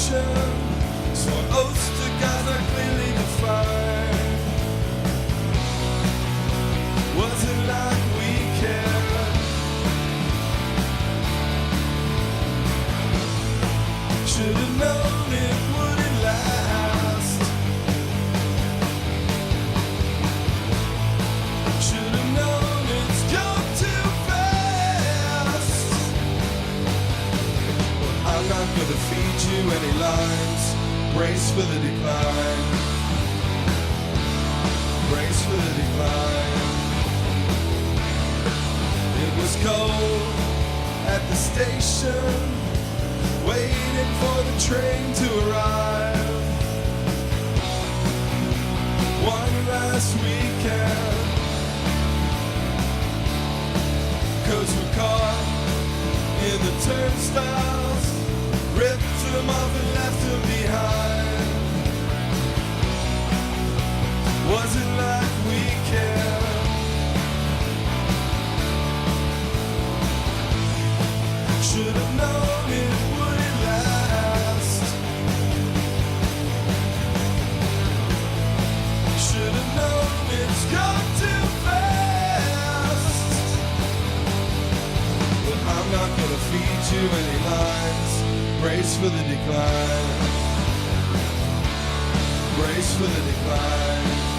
station, swore oaths to God are clearly defined. Was it like we cared? Should've known it wouldn't last. Should've known it's gone too fast. Well, I'm not gonna feed you any lines. Brace for the decline. Brace for the decline. It was cold at the station, waiting for the train to arrive. One last weekend, 'cause we're caught in the turnstiles, ripped them off and left them behind. Was it like we cared? Should've known it wouldn't last. Should've known it's gone too fast. But I'm not gonna feed you any lines. Brace for the decline. Brace for the decline.